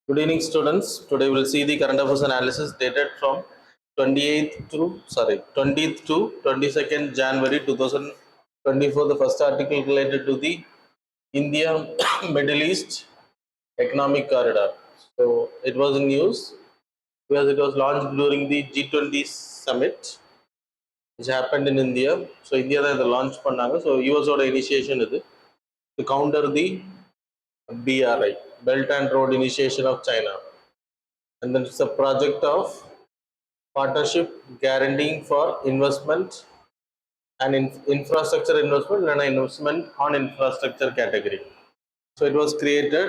Good evening, students. Today we'll see the current affairs analysis dated from 20th to 22nd January 2024. The first article related to the India Middle East Economic Corridor. So it was in news because it was launched during the G20 summit, which happened in India. So India தான் இதை launch பண்ணாங்க. So US ஓட initiation இது to counter the BRI, Belt and Road Initiation of China. And then it's a project of partnership guaranteeing for investment and infrastructure investment and investment on infrastructure category. So it was created.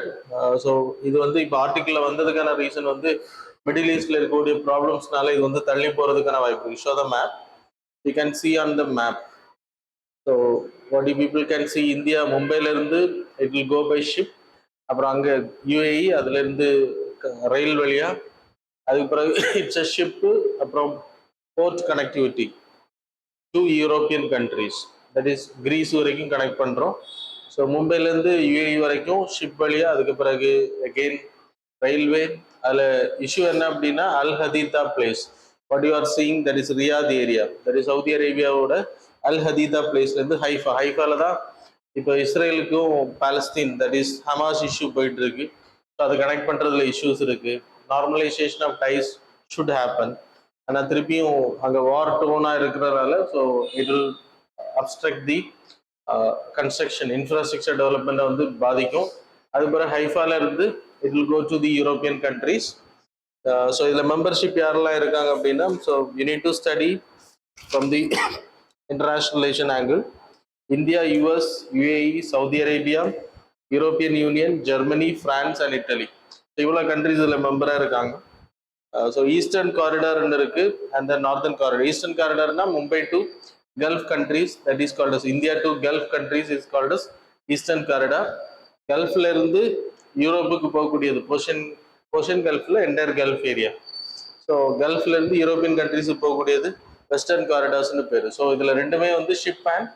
So இது வந்து இப்போ ஆர்டிக்கிளில் வந்ததுக்கான reason வந்து middle ஈஸ்டில் இருக்கக்கூடிய ப்ராப்ளம்ஸ்னால இது வந்து தள்ளி போகிறதுக்கான வாய்ப்பு இருக்கு. Show the map, you can see on the map. So what you people can see, India மும்பையிலேருந்து it will go by ship, அப்புறம் அங்கே யூஏஇ, அதுலேருந்து ரயில் வழியாக, அதுக்கு பிறகு இட்ஸ் அ ஷிப்பு, அப்புறம் port connectivity to European countries, that is Greece வரைக்கும் கனெக்ட் பண்ணுறோம். ஸோ மும்பைலேருந்து யூஏஇ வரைக்கும் ஷிப் வழியாக, அதுக்கு பிறகு அகெயின் ரயில்வே. அதில் இஷ்யூ என்ன அப்படின்னா Al Haditha place, what you are seeing that is Riyadh area, that is Saudi அரேபியாவோட அல் ஹதீதா பிளேஸ்லேருந்து ஹைஃபாவில் தான் இப்போ இஸ்ரேலுக்கும் Palestine that is Hamas issue போயிட்டு இருக்கு. ஸோ அதை கனெக்ட் பண்ணுறதுல இஷ்யூஸ் இருக்குது. Normalisation of ties should happen. ஆனால் திருப்பியும் அங்கே வார் டோனாக இருக்கிறதுனால so it will obstruct the construction infrastructure டெவலப்மெண்ட்டை வந்து பாதிக்கும். அது பிறகு ஹைஃபால இருந்து it will go to the European countries. So இதில் மெம்பர்ஷிப் யாரெல்லாம் இருக்காங்க அப்படின்னா, so you need to study from the international relation angle. India, US, UAE, Saudi Arabia, European Union, Germany, France and Italy, இவ்வளோ கண்ட்ரிஸ் இதில் மெம்பராக இருக்காங்க. So eastern காரிடார்னு இருக்கு அண்ட் தென் நார்த்தன் காரிடார். ஈஸ்டர்ன் காரிடார்னா Mumbai to Gulf countries, that is called as India to Gulf countries is called as eastern corridor. கல்ஃப்ல இருந்து யூரோப்புக்கு போகக்கூடியது போர்ஷன் கல்ஃப்ல என்டையர் கல்ஃப் ஏரியா. ஸோ கல்ஃப்ல இருந்து யூரோப்பியன் கண்ட்ரிஸுக்கு போகக்கூடியது வெஸ்டர்ன் காரிடார்ஸ்னு பேர். ஸோ இதில் ரெண்டுமே வந்து ஷிப் அண்ட்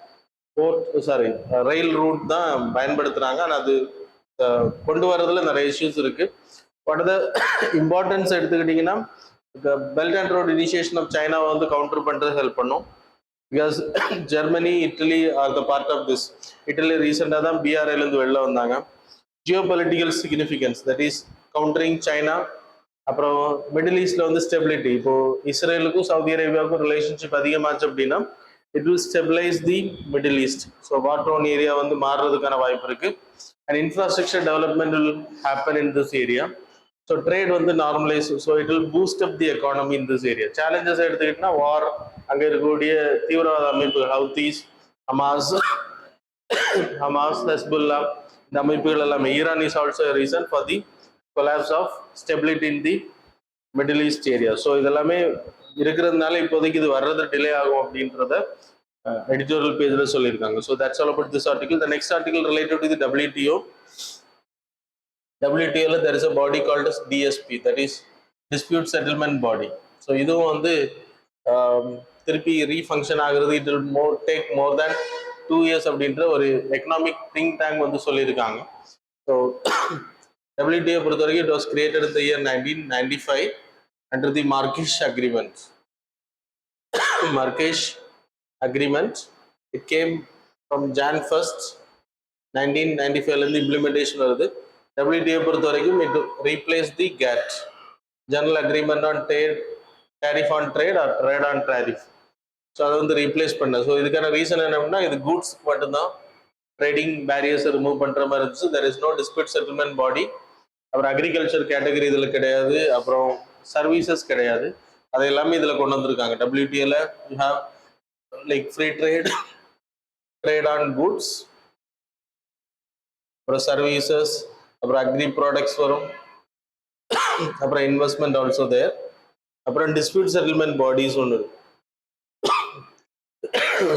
ரயில் ரூட் தான் பயன்படுத்துறாங்க. ஆனால் அது கொண்டு வரதுல நிறைய இஷ்யூஸ் இருக்கு. வாட் த இம்பார்ட்டன்ஸ் எடுத்துக்கிட்டிங்கன்னா, belt and road initiation of சைனாவை வந்து கவுண்டர் பண்ணுறது ஹெல்ப் பண்ணும். Because Germany, Italy are the part of this. Italy ரீசெண்டாக தான் பிஆர்ஐலேருந்து வெளில வந்தாங்க. Geopolitical significance, that is countering China. அப்புறம் மிடில் ஈஸ்ட்ல வந்து ஸ்டெபிலிட்டி. இப்போ இஸ்ரேலுக்கும் சவுதி அரேபியாவுக்கும் ரிலேஷன்ஷிப் அதிகமாச்சு அப்படின்னா it will stabilise the middle east. So war ஓன் ஏரியா வந்து மாறுறதுக்கான வாய்ப்பு இருக்கு. And infrastructure development will happen in this area. So trade வந்து normalise, so it will boost up the economy in this area. Challenges எடுத்துக்கிட்டோம்னா war, அங்கே இருக்கக்கூடிய தீவிரவாத அமைப்புகள் ஹவுதீஸ், ஹமாஸ், ஹெஸ்புல்லா, இந்த அமைப்புகள் எல்லாமே. Iran is also reason for the collapse of stability in the middle East area. So இதெல்லாமே இருக்கிறதுனால இப்போதைக்கு இது வர்றது டிலே ஆகும் அப்படின்றத எடிட்டோரியல் பேஜ்ல சொல்லியிருக்காங்க. So that's all about this article. The next article related to the WTO. WTO there is a body called as DSP, that is Dispute Settlement Body. So இதுவும் வந்து திருப்பி ரீஃபங்க்ஷன் ஆகுறது it will take more than 2 years அப்படின்ற ஒரு economic think tank வந்து சொல்லியிருக்காங்க. So WTO பொறுத்த வரைக்கும் it was created in the year 1995 under the Marrakesh Agreement. Marrakesh Agreement, it came from Jan 1st 1995 இருந்து இம்ப்ளிமெண்டேஷன் வருது. WTO பொறுத்த வரைக்கும் it replaced the GATT, General Agreement on Trade, Tariff on Trade or Trade on Tariff. So அதை வந்து replace பண்ண. So இதுக்கான reason என்ன அப்படின்னா, இது கூட்ஸ் மட்டும்தான் ட்ரேடிங் பேரியர்ஸை ரிமூவ் பண்ணுற மாதிரி இருந்துச்சு. There is no dispute settlement body. அப்புறம் அக்ரிகல்ச்சர் கேட்டகரி இதில் கிடையாது, அப்புறம் சர்வீசஸ் கிடையாது. அதை எல்லாமே இதில் கொண்டு வந்திருக்காங்க. WTOல you have like free trade on goods, அப்புறம் சர்வீசஸ், அப்புறம் அக்ரி ப்ராடக்ட்ஸ் வரும், அப்புறம் இன்வெஸ்ட்மெண்ட் ஆல்சோ தேர், அப்புறம் டிஸ்பியூட் செட்டில்மெண்ட் பாடிஸ் ஒன்று இருக்கு.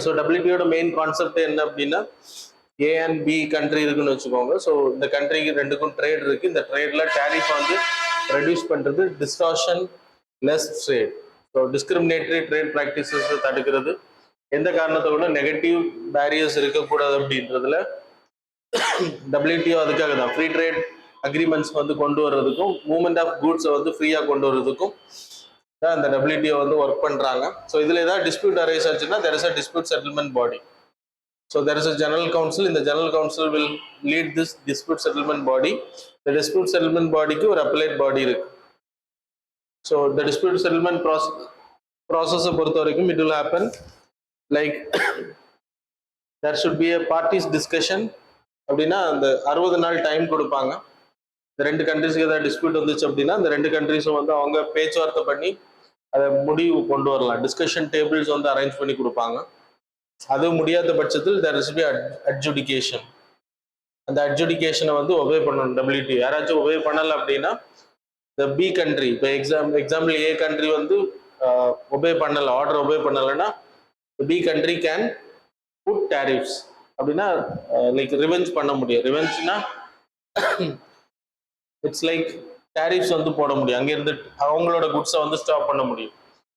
ஸோ WTOட மெயின் கான்செப்ட் என்ன அப்படின்னா, A and B கண்ட்ரி இருக்குன்னு வச்சுக்கோங்க. ஸோ இந்த கண்ட்ரிக்கு ரெண்டுக்கும் ட்ரேட் இருக்கு. இந்த ட்ரேட்ல டேரிஃப் வந்து ரெடியூஸ் பண்றது, distortion less trade, so discriminatory trade practices தடுக்கிறது, எந்த காரணத்தோட நெகட்டிவ் பேரியர்ஸ் இருக்கக்கூடாது அப்படின்றதுல WTO அதுக்காக தான் ஃப்ரீ ட்ரேட் அக்ரிமெண்ட்ஸ் வந்து கொண்டு வர்றதுக்கும் மூவ்மெண்ட் ஆஃப் கூட்ஸை வந்து ஃப்ரீயாக கொண்டு வர்றதுக்கும் தான் அந்த WTO வந்து ஒர்க் பண்ணுறாங்க. ஸோ இதில் ஏதாவது டிஸ்பியூட் அரைஸ் ஆச்சுன்னா there is a dispute settlement body. So there is a general council. In the general council will lead this dispute settlement body. The dispute settlement bodyக்கு ஒரு appellate body இருக்கு. So the dispute settlement process பொறுத்த வரைக்கும் it will happen like there should be a parties discussion. அப்படின்னா அந்த 60 நாள் time கொடுப்பாங்க. இந்த ரெண்டு கண்ட்ரிஸ்க்கு ஏதாவது டிஸ்பியூட் வந்துச்சு அப்படின்னா அந்த ரெண்டு கண்ட்ரிஸும் வந்து அவங்க பேச்சுவார்த்தை பண்ணி அதை முடிவு கொண்டு வரலாம். டிஸ்கஷன் டேபிள்ஸ் வந்து அரேஞ்ச் பண்ணி கொடுப்பாங்க. அது முடியாத பட்சத்தில் there is be adjudication. அந்த அட்ஜுடிகேஷனை வந்து ஒபே பண்ணணும் WTO. யாராச்சும் ஒபே பண்ணல அப்படின்னா the B country, இப்போ எக்ஸாம்பிள் A country வந்து ஒபே பண்ணல, ஆர்டர் ஒபே பண்ணலைன்னா B country can put tariffs. அப்படின்னா லைக் ரிவெஞ்ச் பண்ண முடியும். ரிவெஞ்ச்னா இட்ஸ் லைக் டேரிஃப்ஸ் வந்து போட முடியும். அங்கேருந்து அவங்களோட குட்ஸை வந்து ஸ்டாப் பண்ண முடியும்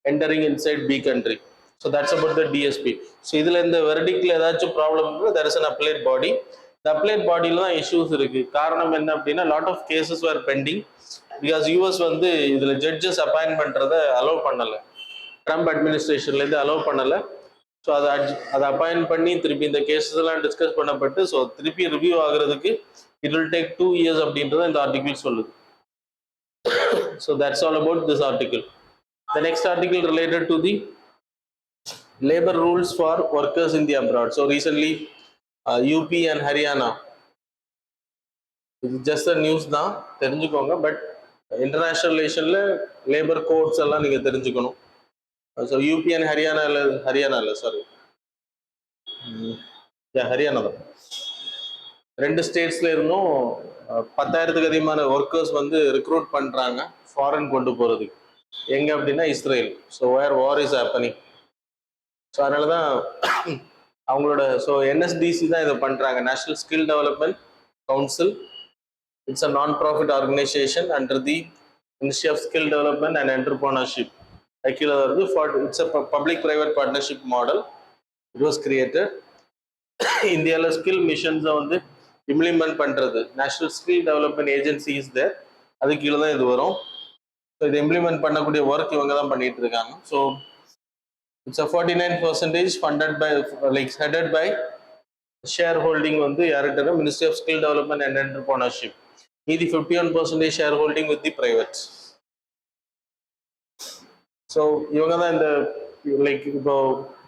entering inside B country. So that's about the DSP. So இதில் இந்த வெர்டிக்ல ஏதாச்சும் ப்ராப்ளம் இருக்குது, there is an appellate body. இந்த appellate bodyல தான் இஷ்யூஸ் இருக்கு. காரணம் என்ன அப்படின்னா lot of cases were pending because US வந்து இதில் ஜட்ஜஸ் அப்பாயின்ட் பண்ணுறதை அலோவ் பண்ணலை. ட்ரம்ப் அட்மினிஸ்ட்ரேஷன்லேருந்து அலோவ் பண்ணலை. ஸோ அதை அப்பாயின்ட் பண்ணி திருப்பி இந்த கேசஸ் எல்லாம் டிஸ்கஸ் பண்ணப்பட்டு ஸோ திருப்பி ரிவ்யூ ஆகுறதுக்கு it will take 2 years அப்படின்றத இந்த ஆர்டிகிள் சொல்லுது. So that's all about this article. The next article related to the labor rules for workers in the abroad. So recently UP and Haryana, இது just news தான், தெரிஞ்சுக்கோங்க. But international ரிலேஷன்ல labour quotes எல்லாம் நீங்க தெரிஞ்சுக்கணும். So UP and Haryana இல்லை sorry Haryana தான், ரெண்டு ஸ்டேட்ஸ்ல இருந்தும் 10,000க்கு அதிகமான ஒர்க்கர்ஸ் வந்து ரெக்ரூட் பண்றாங்க ஃபாரின் கொண்டு போறதுக்கு. எங்க அப்படின்னா இஸ்ரேல். So where war is happening. So அதனால தான் அவங்களோட NSDC தான் இதை பண்றாங்க, national skill development council. It's a non profit organisation under the ministry of skill development and entrepreneurship. கீழே வருது. It's a public private partnership model. It was created. இந்தியாவில் skill மிஷன்ஸை வந்து இம்ப்ளிமெண்ட் பண்றது national skill development agency is there. அது கீழே தான் இது வரும். ஸோ இதை இம்ப்ளிமெண்ட் பண்ணக்கூடிய ஒர்க் இவங்க தான் பண்ணிட்டு இருக்காங்க. So it's a 49% funded by like headed by share holding வந்து யார்கிட்ட, ministry of skill development and entrepreneurship. மீதி 51% share holding with the private. So இவங்க தான் இந்த லைக் இப்போ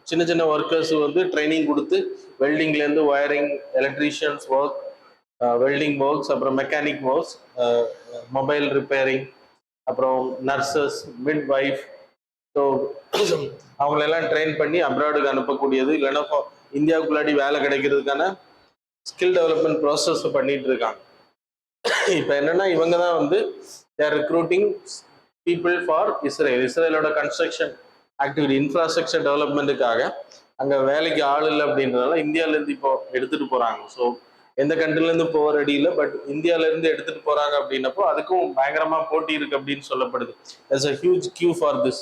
சின்ன சின்ன ஒர்க்கர்ஸ் வந்து ட்ரைனிங் கொடுத்து வெல்டிங்லேருந்து wiring, electricians work, welding works, அப்புறம் மெக்கானிக் ஒர்க்ஸ், மொபைல் ரிப்பேரிங், அப்புறம் நர்சஸ், மிட் வைஃப். ஸோ அவங்களெல்லாம் ட்ரெயின் பண்ணி அப்ராடுக்கு அனுப்பக்கூடியது, இல்லைன்னா இந்தியாவுக்குள்ளாடி வேலை கிடைக்கிறதுக்கான ஸ்கில் டெவலப்மெண்ட் ப்ராசஸ் பண்ணிட்டு இருக்காங்க. இப்போ என்னன்னா இவங்க தான் வந்து தேர் ரெக்ரூட்டிங் பீப்புள் ஃபார் இஸ்ரேலோட கன்ஸ்ட்ரக்ஷன் ஆக்டிவிட்டி, இன்ஃப்ராஸ்ட்ரக்சர் டெவலப்மெண்ட்டுக்காக அங்கே வேலைக்கு ஆள் இல்லை அப்படின்றதால இந்தியாவிலேருந்து இப்போ எடுத்துட்டு போறாங்க. ஸோ எந்த கண்ட்ரிலேருந்து போக ரெடி இல்லை, பட் இந்தியாவிலேருந்து எடுத்துட்டு போறாங்க அப்படின்னப்போ அதுக்கும் பயங்கரமா போட்டி இருக்கு அப்படின்னு சொல்லப்படுது. there's a huge queue for this.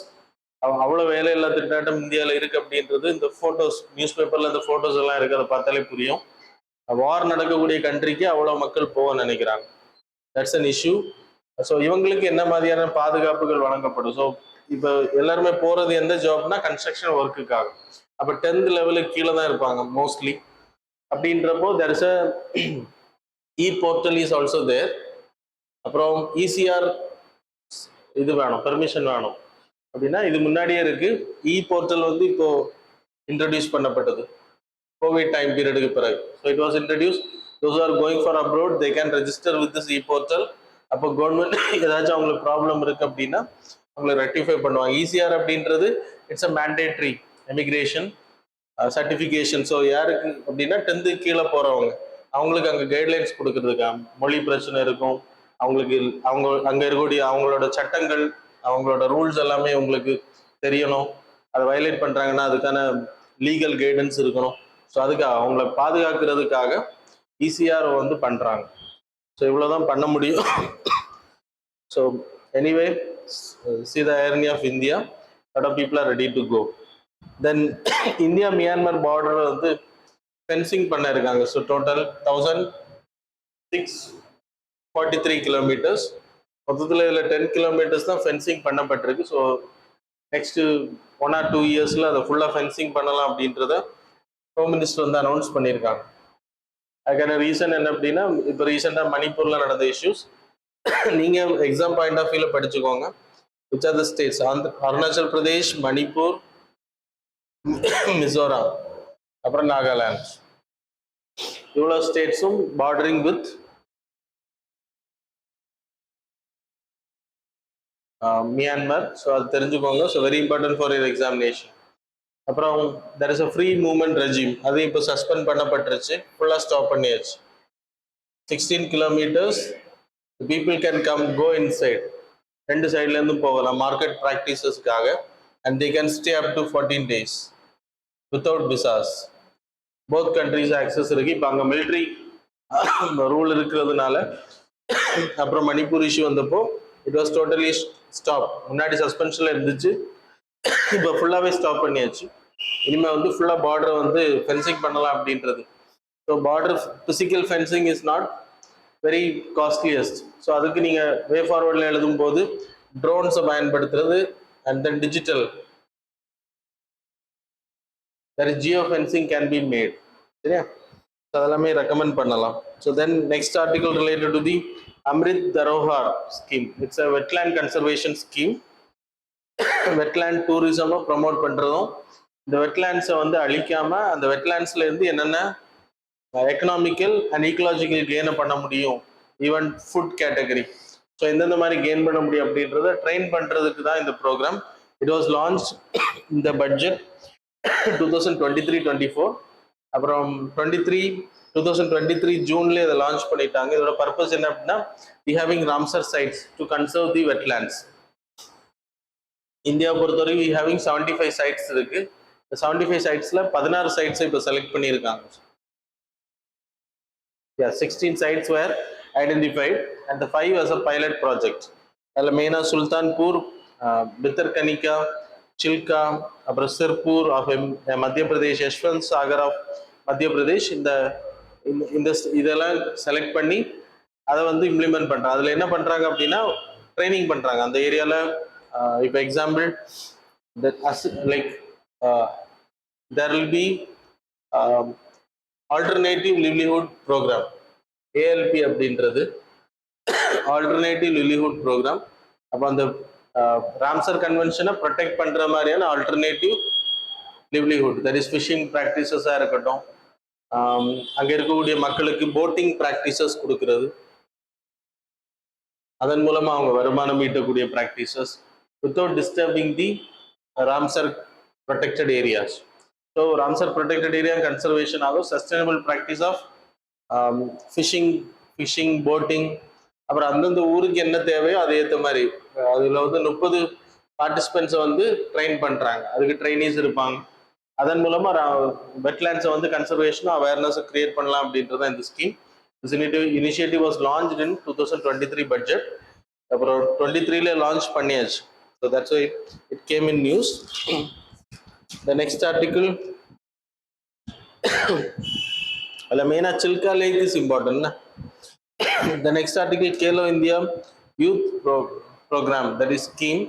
அவ்வளோ வேலையில்லா திண்டாட்டம் இந்தியாவில் இருக்கு அப்படின்றது இந்த போட்டோஸ், நியூஸ் பேப்பர்ல இந்த போட்டோஸ் எல்லாம் இருக்கு, அதை பார்த்தாலே புரியும். வார் நடக்கக்கூடிய கண்ட்ரிக்கு அவ்வளோ மக்கள் போக நினைக்கிறாங்க. That's an issue. ஸோ இவங்களுக்கு என்ன மாதிரியான பாதுகாப்புகள் வழங்கப்படும்? ஸோ இப்போ எல்லாருமே போறது எந்த ஜாப்னா கன்ஸ்ட்ரக்ஷன் ஒர்க்குக்காக. அப்போ 10th லெவலுக்கு கீழே தான் இருப்பாங்க மோஸ்ட்லி. அப்படின்றப்போ there is a e-portal is also there. அப்புறம் ECR இது வேணும், பெர்மிஷன் வேணும். அப்படின்னா இது முன்னாடியே இருக்கு. e-portal வந்து இப்போ இன்ட்ரடியூஸ் பண்ணப்பட்டது கோவிட் டைம் பீரியடுக்கு பிறகு. So it was introduce. those who are going for abroad they can register with this e-portal. அப்போ கவர்மெண்ட் ஏதாச்சும் அவங்களுக்கு ப்ராப்ளம் இருக்கு அப்படின்னா அவங்களை ரெக்டிஃபை பண்ணுவாங்க. ECR அப்படின்றது it's a mandatory emigration certification. So யாருக்கு அப்படின்னா 10th கீழே போறவங்க அவங்களுக்கு அங்கே கைட்லைன்ஸ் கொடுக்கறதுக்கா. மொழி பிரச்சனை இருக்கும் அவங்களுக்கு, அவங்க அங்கே இருக்கக்கூடிய அவங்களோட சட்டங்கள், அவங்களோட ரூல்ஸ் எல்லாமே உங்களுக்கு தெரியணும். அதை வயலேட் பண்றாங்கன்னா அதுக்கான லீகல் கைடன்ஸ் இருக்கணும். ஸோ அதுக்காக அவங்கள பாதுகாக்கிறதுக்காக ECR வந்து பண்றாங்க. ஸோ இவ்வளோதான் பண்ண முடியும். So anyway, see the irony of India, lot of people are ready to go. Then India Myanmar border வந்து ஃபென்சிங் பண்ண இருக்காங்க. So total 1,006 43 kilometers. மொத்தத்தில் இதில் 10 kilometers தான் ஃபென்சிங் பண்ணப்பட்டிருக்கு. ஸோ நெக்ஸ்ட் 1 or 2 இயர்ஸில் அதை ஃபுல்லாக ஃபென்சிங் பண்ணலாம் அப்படின்றத ஹோம் மினிஸ்டர் வந்து அனௌன்ஸ் பண்ணியிருக்காங்க. அதுக்கான ரீசன் என்ன அப்படின்னா, இப்போ ரீசெண்டாக மணிப்பூரில் நடந்த இஷ்யூஸ் நீங்கள் எக்ஸாம் பாயிண்ட் ஆஃப் வியூவில் படிச்சுக்கோங்க. Which are the states? Arunachal Pradesh, Manipur, Mizoram, அப்புறம் நாகாலாந்து. இவ்வளோ ஸ்டேட்ஸும் பார்டரிங் வித் மியான்மர். ஸோ அது தெரிஞ்சுக்கோங்க. So very important for your examination. அப்புறம் there is a free movement regime, அது இப்போ சஸ்பெண்ட் பண்ணப்பட்டுருச்சு, ஃபுல்லாக ஸ்டாப் பண்ணியாச்சு. 16 kilometers people can come go inside, ரெண்டு சைட்லேருந்து போகலாம் மார்க்கெட் ப்ராக்டிசஸ்க்காக. And they can stay up to 14 days without visas. Both countries access இருக்கு. இப்போ அங்கே மிலிட்ரி ரூல் இருக்கிறதுனால, அப்புறம் மணிப்பூர் இஷ்யூ வந்தப்போ இட் வாஸ் டோட்டலி ஸ்டாப். முன்னாடி சஸ்பென்ஷனில் இருந்துச்சு, இப்போ ஃபுல்லாகவே ஸ்டாப் பண்ணியாச்சு. இனிமேல் வந்து ஃபுல்லாக பார்டரை வந்து ஃபென்சிங் பண்ணலாம் அப்படின்றது. So border physical fencing is not very costliest. So அதுக்கு நீங்கள் வே ஃபார்வர்டில் எழுதும் போது ட்ரோன்ஸை பயன்படுத்துறது and then digital geo fencing can be made. சரியா? ஸோ அதெல்லாமே ரெக்கமெண்ட் பண்ணலாம். So then next article related to the Amrit Dharohar scheme. It's a wetland conservation scheme. Wetland டூரிசமை ப்ரமோட் பண்ணுறதும், இந்த வெட்லேண்ட்ஸை வந்து அழிக்காமல் அந்த வெட்லேண்ட்ஸில் இருந்து என்னென்ன எக்கனாமிக்கல் அண்ட் ஈக்கலாஜிக்கல் கெயினை பண்ண முடியும், ஈவன் ஃபுட் கேட்டகரி. ஸோ எந்தெந்த மாதிரி கெயின் பண்ண முடியும் அப்படின்றத ட்ரெயின் பண்ணுறதுக்கு தான் இந்த ப்ரோக்ராம். இட் வாஸ் லான்ச் இந்த பட்ஜெட் 2023-24. அப்புறம் 2023 ஜூன்லேயே இதை லான்ச் பண்ணிட்டாங்க. இதோட பர்பஸ் என்ன அப்படின்னா, we having Ramsar sites to conserve the wetlands. இந்தியாவை பொறுத்தவரைக்கும் வி ஹேவிங் 75 சைட்ஸ் இருக்கு. இந்த 75 சைட்ஸில் 16 சைட்ஸை இப்போ செலக்ட் பண்ணியிருக்காங்க. 16 sites were identified and the 5 as a pilot project. அதில் மெயினாக சுல்தான்பூர், பித்தர்கனிகா, சில்கா, அப்புறம் சிர்பூர் ஆஃப் மத்திய பிரதேஷ், யஷ்வந்த் சாகர் ஆஃப் மத்திய பிரதேஷ். இந்த இதெல்லாம் செலக்ட் பண்ணி அதை வந்து இம்ப்ளிமெண்ட் பண்ணுறாங்க. அதில் என்ன பண்ணுறாங்க அப்படின்னா, ட்ரைனிங் பண்ணுறாங்க அந்த ஏரியாவில். இப்போ example like there will be alternative livelihood programme, ALP அப்படின்றது ஆல்டர்னேட்டிவ் லிவ்லிஹுட் ப்ரோக்ராம். அப்போ அந்த ராம்சர் கன்வென்ஷனை ப்ரொடெக்ட் பண்ணுற மாதிரியான alternative livelihood, that is fishing ப்ராக்டிசஸாக இருக்கட்டும், அங்கே இருக்கக்கூடிய மக்களுக்கு போட்டிங் ப்ராக்டிசஸ் கொடுக்கறது, அதன் மூலமாக அவங்க வருமானம் ஈட்டக்கூடிய practices without disturbing the Ramsar protected areas. So Ramsar protected area conservation ஆகும். Sustainable practice of fishing, boating, அப்புறம் அந்தந்த ஊருக்கு என்ன தேவையோ அதை ஏற்ற மாதிரி அதில் வந்து 30 பார்ட்டிசிபென்ட்ஸை வந்து ட்ரெயின் பண்ணுறாங்க. அதுக்கு ட்ரைனீஸ் இருப்பாங்க. அதன் மூலமாக வெட்லேண்ட்ஸை வந்து கன்சர்வேஷனும் அவேர்னஸை கிரியேட் பண்ணலாம் அப்படின்றத இந்த scheme. This initiative was launched in 2023 budget. அப்புறம் 23ல லான்ச் பண்ணியாச்சு. So that's why it came in news. The next article, well, main Chilka Lake is important. The next article, Kelo India Youth Program, that is scheme.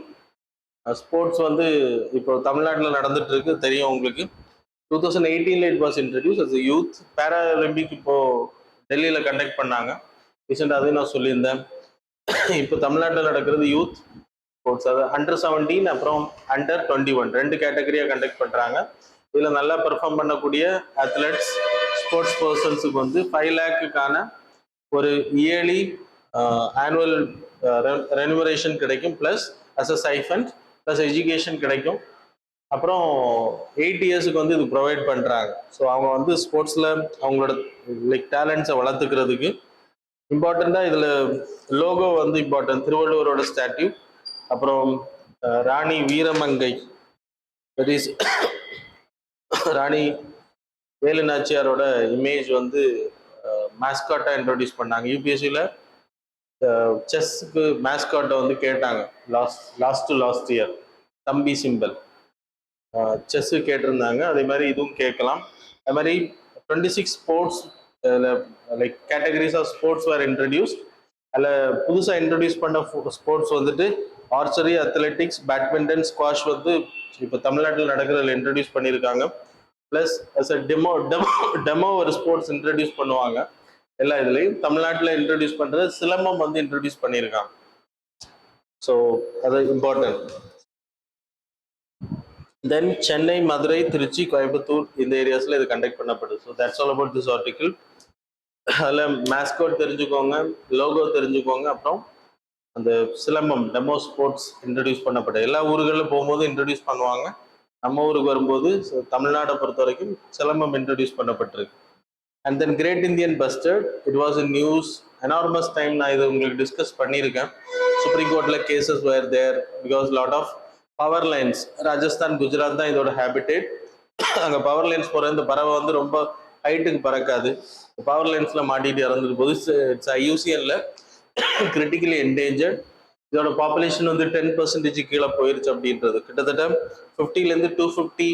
Sports வந்து இப்போ தமிழ்நாட்டில் நடந்துட்டு இருக்கு, தெரியும் உங்களுக்கு. 2018 it was introduced as a youth Paralympic. இப்போ டெல்லியில் conduct பண்ணாங்க. ரீசெண்டாக அதையும் நான் சொல்லியிருந்தேன். இப்போ தமிழ்நாட்டில் நடக்கிறது யூத் ஸ்போர்ட்ஸ். அது அண்டர் 17 அப்புறம் அண்டர் 21 ரெண்டு கேட்டகரியாக கண்டக்ட் பண்ணுறாங்க. இதில் நல்லா பெர்ஃபார்ம் பண்ணக்கூடிய அத்லெட்ஸ், ஸ்போர்ட்ஸ் பர்சன்ஸுக்கு வந்து 5 lakhக்கான ஒரு இயர்லி ஆனுவல் ரெனுமரேஷன் கிடைக்கும், plus as a stipend, plus education கிடைக்கும். அப்புறம் 8 இயர்ஸுக்கு வந்து இது ப்ரொவைட் பண்ணுறாங்க. ஸோ அவங்க வந்து ஸ்போர்ட்ஸில் அவங்களோட லைக் டேலண்ட்ஸை வளர்த்துக்கிறதுக்கு இம்பார்ட்டண்ட்டாக இதில் லோகோ வந்து இம்பார்ட்டன்ட், திருவள்ளுவரோட ஸ்டாட்யூ, அப்புறம் ராணி வீரமங்கை, தட் இஸ் ராணி வேலு நாச்சியாரோட இமேஜ் வந்து மேஸ்காட்டாக இன்ட்ரோடியூஸ் பண்ணாங்க. யூபிஎஸ்சியில் செஸ்ஸுக்கு மேஸ்காட்டை வந்து கேட்டாங்க last year, Thambi symbol chess கேட்டிருந்தாங்க. அதே மாதிரி இதுவும் கேட்கலாம். அது மாதிரி 26 sports like categories of sports were introduced அதில் புதுசாக இன்ட்ரடியூஸ் பண்ண ஸ்போர்ட்ஸ் வந்துட்டு ஆர்ச்சரி, அத்லெட்டிக்ஸ், பேட்மிண்டன், ஸ்குவாஷ் வந்து இப்போ தமிழ்நாட்டில் நடக்கிறதுல இன்ட்ரடியூஸ் பண்ணியிருக்காங்க. ப்ளஸ் அஸ் அ டெமோ ஒரு ஸ்போர்ட்ஸ் இன்ட்ரடியூஸ் பண்ணுவாங்க. எல்லா இதுலேயும் தமிழ்நாட்டில் இன்ட்ரடியூஸ் பண்ணுறது சிலம்பம் வந்து இன்ட்ரடியூஸ் பண்ணியிருக்காங்க. ஸோ அது இம்பார்ட்டன்ட். தென் சென்னை, மதுரை, திருச்சி, கோயம்புத்தூர் இந்த ஏரியாஸில் இது கண்டக்ட் பண்ணப்படுது. So that's all about this article. அதில் மேஸ்கோட் தெரிஞ்சுக்கோங்க, லோகோ தெரிஞ்சுக்கோங்க, அப்புறம் அந்த சிலம்பம் டெமோ ஸ்போர்ட்ஸ் இன்ட்ரடியூஸ் பண்ணப்பட்ட எல்லா ஊர்களில் போகும்போது இன்ட்ரடியூஸ் பண்ணுவாங்க. நம்ம ஊருக்கு வரும்போது தமிழ்நாடை பொறுத்த வரைக்கும் சிலம்பம் இன்ட்ரடியூஸ் பண்ணப்பட்டிருக்கு. And then great Indian bustard, it was in news enormous time. நான் இது உங்களுக்கு டிஸ்கஸ் பண்ணியிருக்கேன். சுப்ரீம் கோர்ட்டில் cases were there because lot of power lines, Rajasthan, Gujarat தான் இதோட ஹேபிடேட். அங்கே பவர் லைன்ஸ் போகிற இந்த பறவை வந்து ரொம்ப ஹைட்டுக்கு பறக்காது. பவர் லைன்ஸில் மாட்டிட்டு இறந்துட்டு போது. இட்ஸ் ஐயூசிஎன்ல கிரிட்டிக்கலி என்டேஞ்சர்ட். இதோட பாப்புலேஷன் வந்து 10% கீழே போயிருச்சு அப்படின்றது. கிட்டத்தட்ட 50லேருந்து 250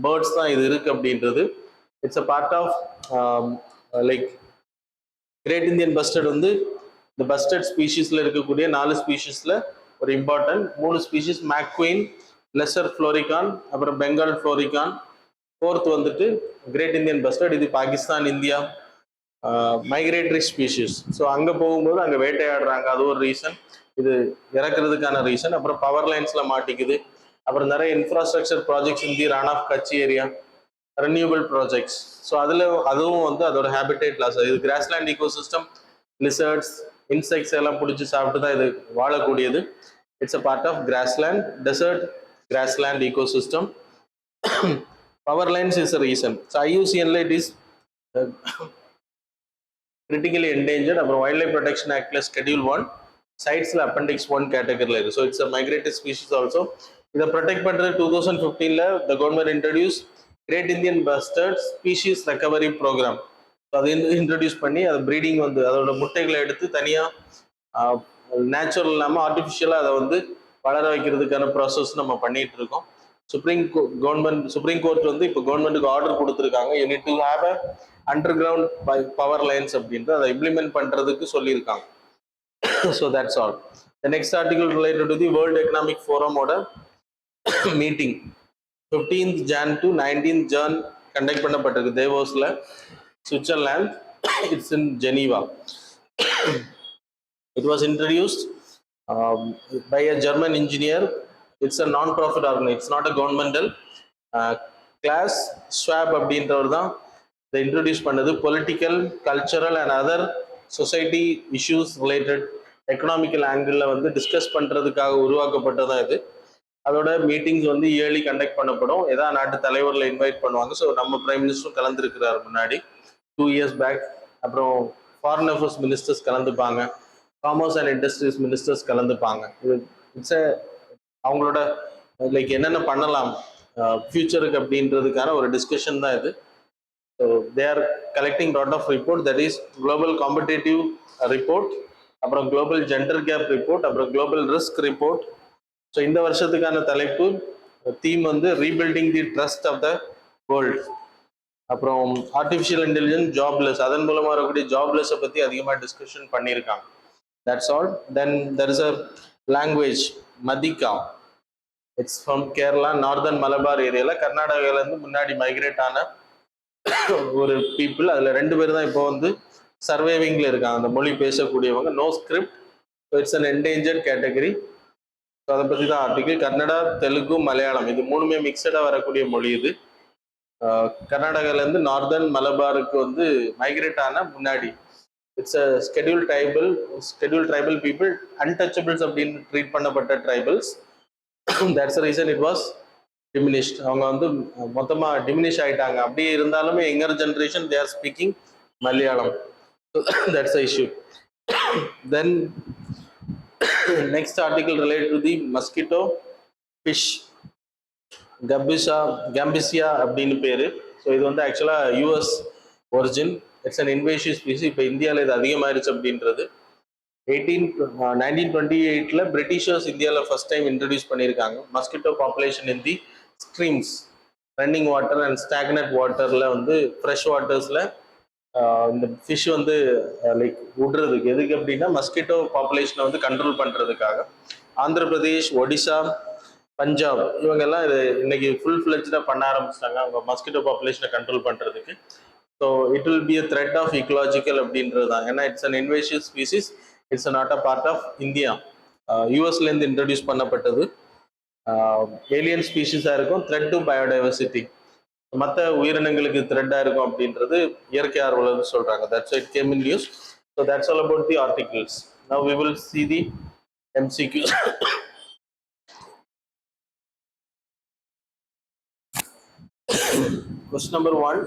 பேர்ட்ஸ் தான் இது இருக்கு அப்படின்றது. It's a part of like great Indian bustard வந்து இந்த பஸ்டர்ட் ஸ்பீஷீஸ்ல இருக்கக்கூடிய 4 ஸ்பீஷீஸ்ல ஒரு important 3 species macqueen, lesser florican, அப்புறம் பெங்கால் ஃப்ளோரிகான். 4th வந்துட்டு கிரேட் இந்தியன் பஸ்டர்ட். இது Pakistan, India migratory species. So அங்கே போகும்போது அங்கே வேட்டையாடுறாங்க, அது ஒரு ரீசன். இது இறக்குறதுக்கான ரீசன். அப்புறம் பவர் லைன்ஸ்ல மாட்டிக்குது. அப்புறம் நிறைய இன்ஃப்ராஸ்ட்ரக்சர் ப்ராஜெக்ட்ஸ் இந்த run of Kutch area, renewable projects. So அதுவும் வந்து அதோட ஹேபிடேட் லாஸ். இது கிராஸ்லேண்ட் ஈகோசிஸ்டம், லிசர்ட்ஸ், இன்செக்ட்ஸ் எல்லாம் பிடிச்சி சாப்பிட்டு தான் இது வாழக்கூடியது. It's a part of grassland, desert grassland ecosystem. Power lines is a reason. So ஐயூசிஎன்ல இட் இஸ் critically endangered. அப்புறம் வைல்ட் லைஃப் ப்ரொடெக்ஷன் ஆக்ட்ல ஸ்கெடியூல் 1 சைட்ஸ்ல அப்பெண்டிக்ஸ் 1 கேட்டகரியில் இருக்கு. So it's a migratory species also. இதை ப்ரொடெக்ட் பண்ணுறது 2015ல the government introduce great Indian bustard species recovery programme. அதை introduce பண்ணி அதை ப்ரீடிங் வந்து அதோட முட்டைகளை எடுத்து தனியாக நேச்சுரல் இல்லாமல் ஆர்டிஃபிஷியலாக அதை வந்து வளர வைக்கிறதுக்கான ப்ராசஸ் நம்ம பண்ணிட்டு இருக்கோம். சுப்ரீம் கோர்ட் வந்து இப்போ கவர்மெண்ட்டுக்கு ஆர்டர் கொடுத்துருக்காங்க. You need to have a underground power lines அப்படின்ட்டு அதை இம்ப்ளிமெண்ட் பண்றதுக்கு சொல்லியிருக்காங்க. So that's all. The next article related to the World Economic ஃபோரமோட meeting 15th Jan to 19th Jan conduct பண்ணப்பட்டிருக்கு தேவோஸ்ல, Switzerland. It's in Geneva. It was introduced by a German engineer. It's a non-profit organization. It's not a governmental. Klaus Schwab அப்படின்றவர் தான் இதை introduce பண்ணது. Political, cultural and other society issues related economical ஆங்கிளில் வந்து discuss பண்ணுறதுக்காக உருவாக்கப்பட்டதான் இது. அதோட meetings வந்து இயர்லி கண்டக்ட் பண்ணப்படும். ஏதாவது நாட்டு தலைவரில் இன்வைட் பண்ணுவாங்க. ஸோ நம்ம பிரைம் மினிஸ்டரும் கலந்துருக்கிறார் முன்னாடி 2 years பேக். அப்புறம் ஃபாரின் அஃபேர்ஸ் மினிஸ்டர்ஸ் கலந்துப்பாங்க, காமர்ஸ் அண்ட் இண்டஸ்ட்ரீஸ் மினிஸ்டர்ஸ் கலந்துப்பாங்க. இட்ஸ் அவங்களோட லைக் என்னென்ன பண்ணலாம் ஃபியூச்சருக்கு அப்படின்றதுக்கான ஒரு டிஸ்கஷன் தான் இது. So they are collecting lot of report, that is global competitive report, அப்புறம் குளோபல் ஜெண்டர் கேப் ரிப்போர்ட், அப்புறம் குளோபல் ரிஸ்க் ரிப்போர்ட். ஸோ இந்த வருஷத்துக்கான தலைப்பு தீம் வந்து rebuilding the trust of the world. அப்புறம் ஆர்டிஃபிஷியல் இன்டெலிஜென்ஸ், ஜாப்லெஸ், அதன் மூலமாக வரக்கூடிய ஜாப்லெஸ்ஸை பற்றி அதிகமாக டிஸ்கஷன் பண்ணியிருக்காங்க. That's all. Then there is a language, Madika. It's from Kerala, northern Malabar area. கர்நாடகால இருந்து முன்னாடி மைக்ரேட் ஆன ஒரு பீப்புள். அதில் 2 பேர் தான் இப்போ வந்து சர்வைவிங்ல இருக்காங்க, அந்த மொழி பேசக்கூடியவங்க. No script. It's an endangered category. So அதை பற்றி தான் ஆர்டிகிள். கன்னடா, தெலுங்கு, மலையாளம் இது 3மே மிக்சடாக வரக்கூடிய மொழி இது. கர்நாடகாலேருந்து நார்தர்ன் மலபாருக்கு வந்து மைக்ரேட் ஆன முன்னாடி it's a schedule tribal people, untouchables அப்படின்னு ட்ரீட் பண்ணப்பட்ட tribals. That's reason it was diminished. அவங்க வந்து மொத்தமாக டிமினிஷ் ஆயிட்டாங்க. அப்படியே இருந்தாலுமே younger generation they are speaking Malayalam. That's a issue. Then next article related to the mosquito fish, gambusia அப்படின்னு பேரு. ஸோ இது வந்து ஆக்சுவலாக US origin. It's an invasive species. இப்போ இந்தியாவில் இது அதிகமாயிருச்சு அப்படின்றது 1928ல பிரிட்டிஷர்ஸ் இந்தியாவில் ஃபர்ஸ்ட் டைம் இன்ட்ரடியூஸ் பண்ணியிருக்காங்க. Mosquito population in the streams, running water and stagnant வாட்டரில் வந்து ஃப்ரெஷ் வாட்டர்ஸில் இந்த ஃபிஷ் வந்து லைக் விடுறதுக்கு எதுக்கு அப்படின்னா மஸ்கிட்டோ பாப்புலேஷனை வந்து கண்ட்ரோல் பண்ணுறதுக்காக ஆந்திர பிரதேஷ், ஒடிசா, பஞ்சாப் இவங்கெல்லாம் இது இன்னைக்கு ஃபுல் ஃப்ளெஜ்டாக பண்ண ஆரம்பிச்சிட்டாங்க அவங்க மஸ்கிட்டோ பாப்புலேஷனை கண்ட்ரோல் பண்ணுறதுக்கு. So it will be a threat of ecological அப்படின்றது தான். ஏன்னா it's an invasive species, it's not a part of India. யூஎஸ்லேருந்து இன்ட்ரடியூஸ் பண்ணப்பட்டது. ஏலியன் ஸ்பீஷிஸாக இருக்கும், த்ரெட் டு பயோடைவர்சிட்டி, மற்ற உயிரினங்களுக்கு த்ரெட்டாக இருக்கும் அப்படின்றது இயற்கை ஆர்வலர்கள் சொல்கிறாங்க. That's it came in news. So that's all about the articles. Now we will see the MCQs. Question number 1.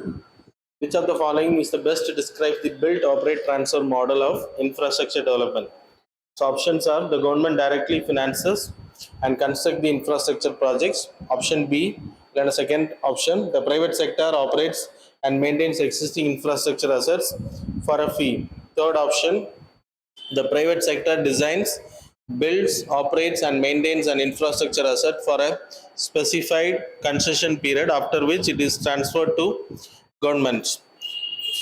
Which of the following is the best to describe the build, operate, transfer model of infrastructure development? So options are the government directly finances and construct the infrastructure projects. Option B. Then a second option, the private sector operates and maintains existing infrastructure assets for a fee. Third option, the private sector designs, builds, operates and maintains an infrastructure asset for a specified concession period, after which it is transferred to government.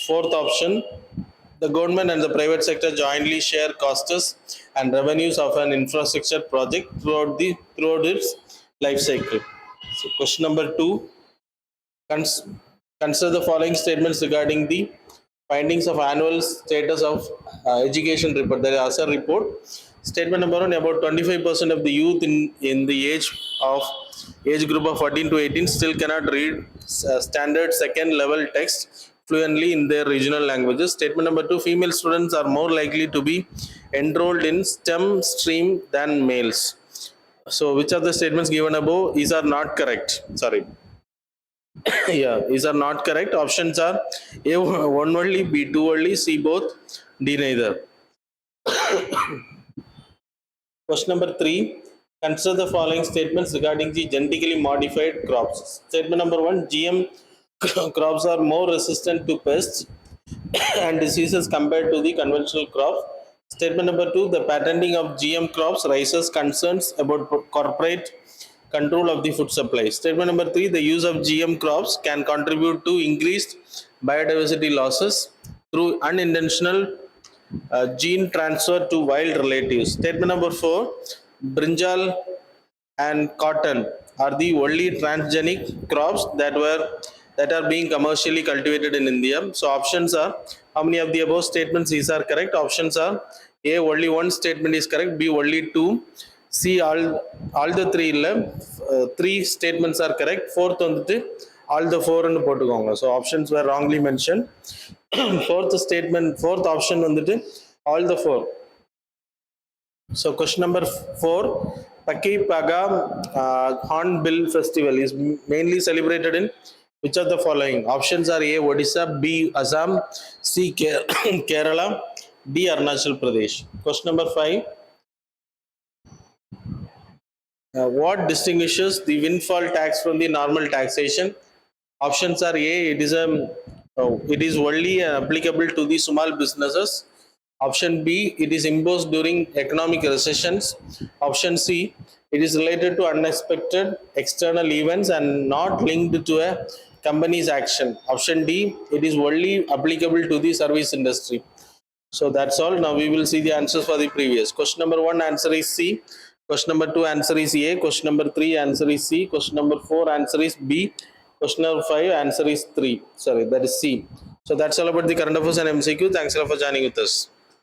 Fourth option, the government and the private sector jointly share costs and revenues of an infrastructure project throughout its life cycle. So question number 2, consider the following statements regarding the findings of annual status of education report. There is a report. Statement number 1, about 25% of the youth in the age group of 14 to 18 still cannot read standard second level text fluently in their regional languages. Statement number 2, female students are more likely to be enrolled in STEM stream than males. So which of the statements given above is are not correct? Sorry. Yeah, these are not correct. Options are A, 1 only, B, 2 only, C, both, D, neither. Question number 3, consider the following statements regarding the genetically modified crops. Statement number 1, GM crops are more resistant to pests and diseases compared to the conventional crop. Statement number 2, the patenting of GM crops raises concerns about corporate control of the food supply. Statement number 3, the use of GM crops can contribute to increased biodiversity losses through unintentional gene transfer to wild relatives. Statement number 4, brinjal and cotton are the only transgenic crops that are being commercially cultivated in India. So options are, how many of the above statements these are correct? Options are A, only one statement is correct, B, only two, C, all the three illa 3 statements are correct, fourth வந்துட்டு all the 4 ன்னு போட்டுக்கோங்க. So options were wrongly mentioned. fourth option வந்துட்டு all the 4. So question number 4, Paki Paga Hornbill Festival is mainly celebrated in which of the following? Options are A, Odisha, B, Assam, C, Kerala, D, Arunachal Pradesh. Question number 5, what distinguishes the windfall tax from the normal taxation? Options are A, it is only applicable to the small businesses. Option B, it is imposed during economic recessions. Option C, it is related to unexpected external events and not linked to a company's action. Option D, it is only applicable to the service industry. So that's all. Now we will see the answers for the previous. Question number 1, answer is C. Question number 2, answer is A. Question number 3, answer is C. Question number 4, answer is B. Question number 5, answer is 3. Sorry, that is C. So that's all about the current affairs and MCQ. Thanks a lot for joining with us.